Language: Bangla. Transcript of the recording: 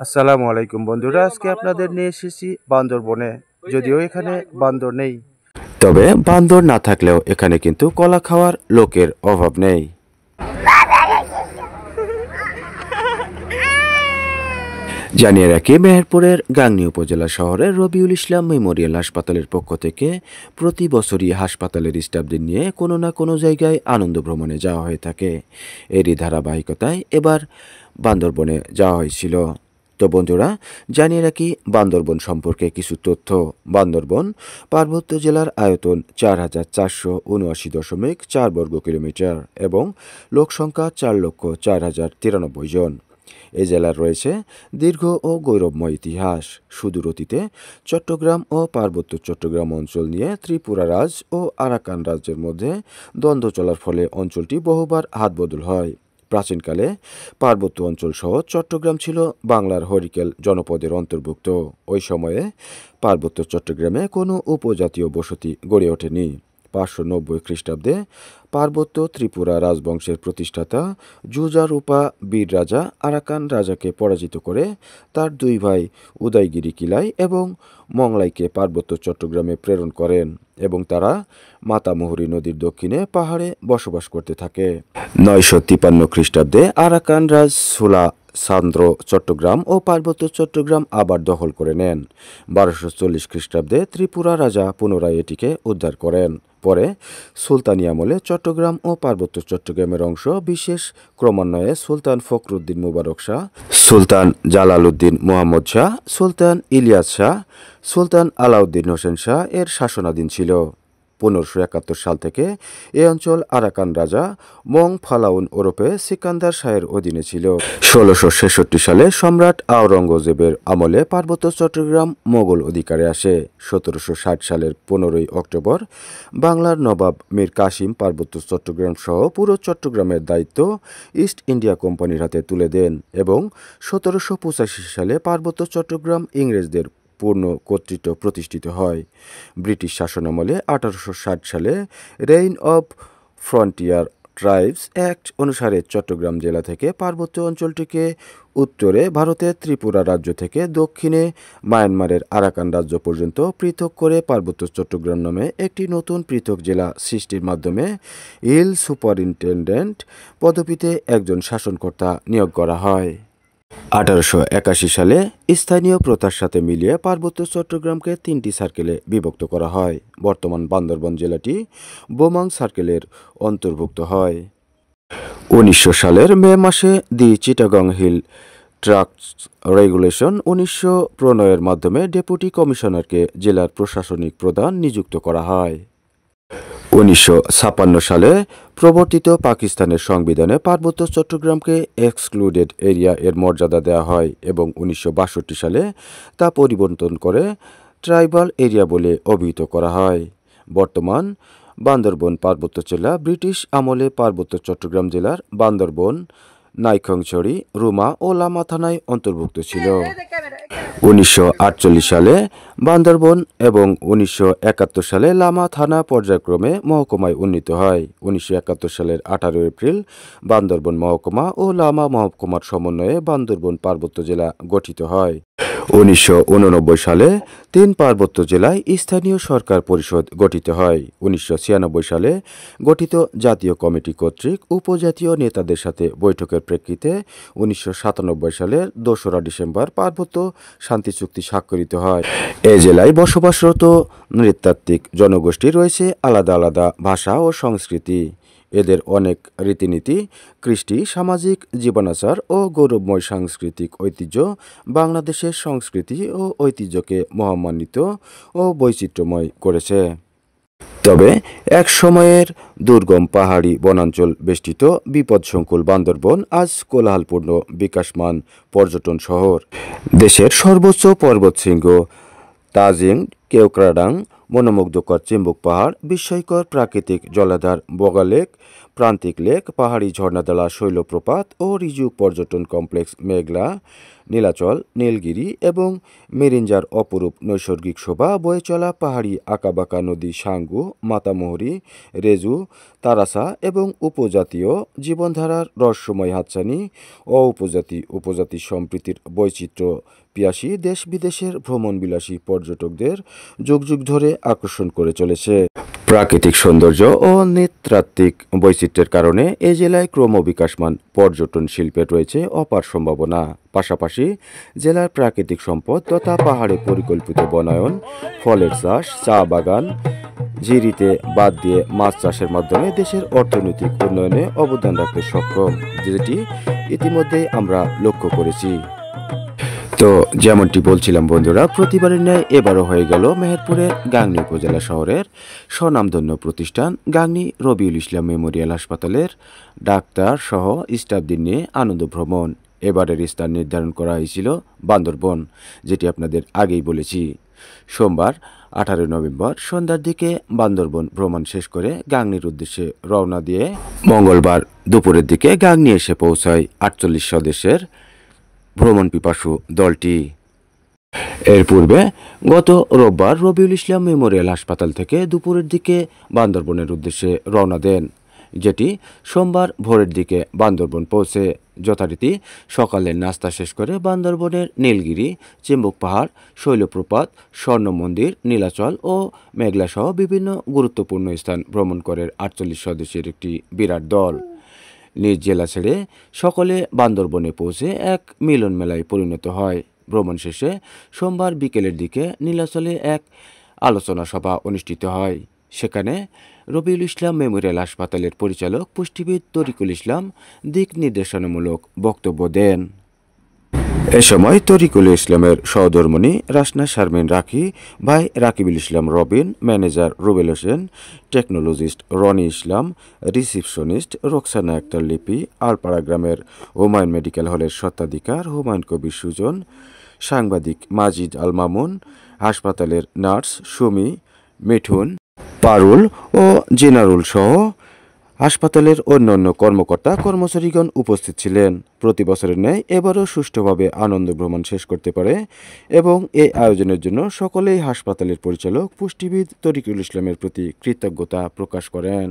আসসালামু আলাইকুম বন্ধুরা, আজকে আপনাদের নিয়ে এসেছি বান্দরবনে। যদিও এখানে বান্দর নেই, তবে বান্দর না থাকলেও এখানে কিন্তু কলা খাওয়ার লোকের অভাব নেই। জানিয়ে রাখি, মেহেরপুরের গাংনী উপজেলা শহরের রবিউল ইসলাম মেমোরিয়াল হাসপাতালের পক্ষ থেকে প্রতি বছরই হাসপাতালের স্টাফদের নিয়ে কোনো না কোনো জায়গায় আনন্দ ভ্রমণে যাওয়া হয়ে থাকে। এরই ধারাবাহিকতায় এবার বান্দরবনে যাওয়া হয়েছিল। তো বন্ধুরা, জানিয়ে রাখি বান্দরবন সম্পর্কে কিছু তথ্য। বান্দরবন পার্বত্য জেলার আয়তন ৪,৪৭৯.৪ বর্গ কিলোমিটার এবং লোকসংখ্যা ৪,০৪,০৯৩ জন। এই জেলার রয়েছে দীর্ঘ ও গৌরবময় ইতিহাস। সুদূর অতীতে চট্টগ্রাম ও পার্বত্য চট্টগ্রাম অঞ্চল নিয়ে ত্রিপুরা রাজ ও আরাকান রাজ্যের মধ্যে দ্বন্দ্ব চলার ফলে অঞ্চলটি বহুবার হাতবদল হয়। প্রাচীনকালে পার্বত্য অঞ্চলসহ চট্টগ্রাম ছিল বাংলার হরিকেল জনপদের অন্তর্ভুক্ত। ওই সময়ে পার্বত্য চট্টগ্রামে কোনো উপজাতীয় বসতি গড়ে ওঠেনি। ৫৯০ খ্রিস্টাব্দে পার্বত্য ত্রিপুরা রাজবংশের প্রতিষ্ঠাতা জুজারুপা বীর রাজা আরাকান রাজাকে পরাজিত করে তার দুই ভাই উদয়গিরি কিলাই এবং মংলাইকে পার্বত্য চট্টগ্রামে প্রেরণ করেন এবং তারা মাতামুহুরী নদীর দক্ষিণে পাহাড়ে বসবাস করতে থাকে। ৯৫৩ খ্রিস্টাব্দে আরাকান রাজ সুলা সান্দ্র চট্টগ্রাম ও পার্বত্য চট্টগ্রাম আবার দখল করে নেন। ১২৪০ খ্রিস্টাব্দে ত্রিপুরা রাজা পুনরায় এটিকে উদ্ধার করেন। পরে সুলতানি আমলে চট্টগ্রাম ও পার্বত্য চট্টগ্রামের অংশ বিশেষ ক্রমান্বয়ে সুলতান ফখরুদ্দিন মুবারক শাহ, সুলতান জালালউদ্দিন মুহাম্মদ শাহ, সুলতান ইলিয়াস শাহ, সুলতান আলাউদ্দিন হোসেন শাহ এর শাসনাধীন ছিল। ১৫৭১ সাল থেকে এ অঞ্চল আরাকান রাজা মং ফালাউন ওরফে সিকান্দার শাহের অধীনে ছিল। ১৬৬৬ সালে সম্রাট আওরঙ্গজেবের আমলে পার্বত্য চট্টগ্রাম মোগল অধিকারে আসে। ১৭৬০ সালের ১৫ই অক্টোবর বাংলার নবাব মীর কাসিম পার্বত্য চট্টগ্রাম সহ পুরো চট্টগ্রামের দায়িত্ব ইস্ট ইন্ডিয়া কোম্পানির হাতে তুলে দেন এবং ১৭৮৫ সালে পার্বত্য চট্টগ্রাম ইংরেজদের পূর্ণ কর্তৃত্ব প্রতিষ্ঠিত হয়। ব্রিটিশ শাসনামলে ১৮৬০ সালে rain of frontier tribes act অনুসারে চট্টগ্রাম জেলা থেকে পার্বত্য অঞ্চলটিকে উত্তরে ভারতের ত্রিপুরা রাজ্য থেকে দক্ষিণে মায়ানমারের আরাকান রাজ্য পর্যন্ত পৃথক করে পার্বত্য চট্টগ্রাম নামে একটি নতুন পৃথক জেলা সৃষ্টির মাধ্যমে হিল সুপারিনটেনডেন্ট পদবিতে একজন শাসনকর্তা নিয়োগ করা হয়। ১৮৮১ সালে স্থানীয় প্রথার সাথে মিলিয়ে পার্বত্য চট্টগ্রামকে ৩টি সার্কেলে বিভক্ত করা হয়। বর্তমান বান্দরবন জেলাটি বোমাং সার্কেলের অন্তর্ভুক্ত হয়। ১৯০০ সালের মে মাসে দি চিটাগং হিল ট্রাক্টস রেগুলেশন ১৯০০ প্রণয়ের মাধ্যমে ডেপুটি কমিশনারকে জেলার প্রশাসনিক প্রধান নিযুক্ত করা হয়। ১৯৫৬ সালে প্রবর্তিত পাকিস্তানের সংবিধানে পার্বত্য চট্টগ্রামকে এক্সক্লুডেড এরিয়া এর মর্যাদা দেওয়া হয় এবং ১৯৬২ সালে তা পরিবর্তন করে ট্রাইবাল এরিয়া বলে অভিহিত করা হয়। বর্তমান বান্দরবন পার্বত্য জেলা ব্রিটিশ আমলে পার্বত্য চট্টগ্রাম জেলার বান্দরবন, নাইক্ষ্যংছড়ি, রুমা ও লামা থানায় অন্তর্ভুক্ত ছিল। ১৯৪৮ সালে বান্দরবন এবং ১৯৭১ সালে লামা থানা পর্যায়ক্রমে মহকুমায় উন্নীত হয়। ১৯৭১ সালের ১৮ এপ্রিল বান্দরবন মহকুমা ও লামা মহকুমার সমন্বয়ে বান্দরবন পার্বত্য জেলা গঠিত হয়। ১৯৮৯ সালে ৩ পার্বত্য জেলায় স্থানীয় সরকার পরিষদ গঠিত হয়। ১৯৯৬ সালে গঠিত জাতীয় কমিটি কর্তৃক উপজাতীয় নেতাদের সাথে বৈঠকের প্রেক্ষিতে ১৯৯৭ সালের ২রা ডিসেম্বর পার্বত্য শান্তি চুক্তি স্বাক্ষরিত হয়। এ জেলায় বসবাসরত নৃতাত্ত্বিক জনগোষ্ঠী রয়েছে আলাদা আলাদা ভাষা ও সংস্কৃতি। এদের অনেক রীতিনীতি, কৃষ্টি, সামাজিক জীবনাচার ও গৌরবময় সাংস্কৃতিক ঐতিহ্য বাংলাদেশের সংস্কৃতি ও ঐতিহ্যকে মহান্বিত ও বৈচিত্র্যময় করেছে। তবে এক সময়ের দুর্গম পাহাড়ি বনাঞ্চল বেষ্টিত বিপদসংকুল বান্দরবন আজ কোলাহলপূর্ণ বিকাশমান পর্যটন শহর। দেশের সর্বোচ্চ পর্বতশৃঙ্গ তাজিং, কেওক্রাডাং, মনোমুগ্ধকর চিম্বুক পাহাড়, বিস্ময়কর প্রাকৃতিক জলাধার বগা লেক, প্রান্তিক লেক, পাহাড়ি ঝর্ণাদালা শৈলপ্রপাত ও রিজু পর্যটন কমপ্লেক্স, মেঘলা, নীলাচল, নীলগিরি এবং মেরিঞ্জার অপরূপ নৈসর্গিক শোভা, বয়ে চলা পাহাড়ি আঁকাবাঁকা নদী সাঙ্গু, মাতামুহুরী, রেজু, তারাসা এবং উপজাতীয় জীবনধারার রহস্যময় হাতছানি ও উপজাতি সম্প্রীতির বৈচিত্র্য পিয়াসী দেশ বিদেশের ভ্রমণবিলাসী পর্যটকদের যুগ যুগ ধরে আকর্ষণ করে চলেছে। প্রাকৃতিক সৌন্দর্য ও নৃতাত্ত্বিক বৈচিত্র্যের কারণে এ জেলায় ক্রমবিকাশমান পর্যটন শিল্পের রয়েছে অপার সম্ভাবনা। পাশাপাশি জেলার প্রাকৃতিক সম্পদ তথা পাহাড়ে পরিকল্পিত বনায়ন, ফলের চাষ, চা বাগান, ঝিরিতে বাদ দিয়ে মাছ চাষের মাধ্যমে দেশের অর্থনৈতিক উন্নয়নে অবদান রাখতে সক্ষম, যেটি ইতিমধ্যেই আমরা লক্ষ্য করেছি। তো যেমনটি বলছিলাম বন্ধুরা, প্রতিবারের ন্যায় এবারও হয়ে গেল মেহেরপুরের গাংনী উপজেলা শহরের স্বনামধন্য প্রতিষ্ঠান গাংনী রবিউল ইসলাম মেমোরিয়াল হাসপাতালের ডাক্তার সহ স্টাফদের নিয়ে আনন্দ ভ্রমণ। এবারের স্থান নির্ধারণ করা হয়েছিল বান্দরবন, যেটি আপনাদের আগেই বলেছি। সোমবার 18 নভেম্বর সন্ধ্যার দিকে বান্দরবন ভ্রমণ শেষ করে গাংনীর উদ্দেশ্যে রওনা দিয়ে মঙ্গলবার দুপুরের দিকে গাংনী এসে পৌঁছায় 48 সদস্যের ভ্রমণ পিপাসু দলটি। এর পূর্বে গত রোববার রবিউল ইসলাম মেমোরিয়াল হাসপাতাল থেকে দুপুরের দিকে বান্দরবনের উদ্দেশ্যে রওনা দেন, যেটি সোমবার ভোরের দিকে বান্দরবন পৌঁছে যথারীতি সকালের নাস্তা শেষ করে বান্দরবনের নীলগিরি, চিম্বুক পাহাড়, শৈলপ্রপাত, স্বর্ণ মন্দির, নীলাচল ও মেঘলা সহ বিভিন্ন গুরুত্বপূর্ণ স্থান ভ্রমণ করে 48 সদস্যের একটি বিরাট দল নিজ জেলা ছেড়ে সকলে বান্দরবনে পৌঁছে এক মিলন মেলায় পরিণত হয়। ভ্রমণ শেষে সোমবার বিকেলের দিকে নীলাচলে এক আলোচনা সভা অনুষ্ঠিত হয়। সেখানে রবিউল ইসলাম মেমোরিয়াল হাসপাতালের পরিচালক পুষ্টিবিদ তরিকুল ইসলাম দিক নির্দেশনামূলক বক্তব্য দেন। এ সময় তরিকুল ইসলামের সহধর্মণী রাসনা শারমিন রাখি, ভাই রাকিবুল ইসলাম রবিন, ম্যানেজার রুবেল হোসেন, টেকনোলজিস্ট রনি ইসলাম, রিসিপশনিস্ট রোকসানা আক্তার লিপি, আলপাড়া গ্রামের হুমায়ুন মেডিকেল হলের স্বত্বাধিকার হুমায়ুন কবির সুজন, সাংবাদিক মাজিদ আল মামুন, হাসপাতালের নার্স সুমি, মিঠুন, পারুল ও জিনারুল সহ হাসপাতালের অন্যান্য কর্মকর্তা কর্মচারীগণ উপস্থিত ছিলেন। প্রতি বছরের ন্যায় এবারও সুষ্ঠুভাবে আনন্দ ভ্রমণ শেষ করতে পারে এবং এই আয়োজনের জন্য সকলেই হাসপাতালের পরিচালক পুষ্টিবিদ তরিকুল ইসলামের প্রতি কৃতজ্ঞতা প্রকাশ করেন।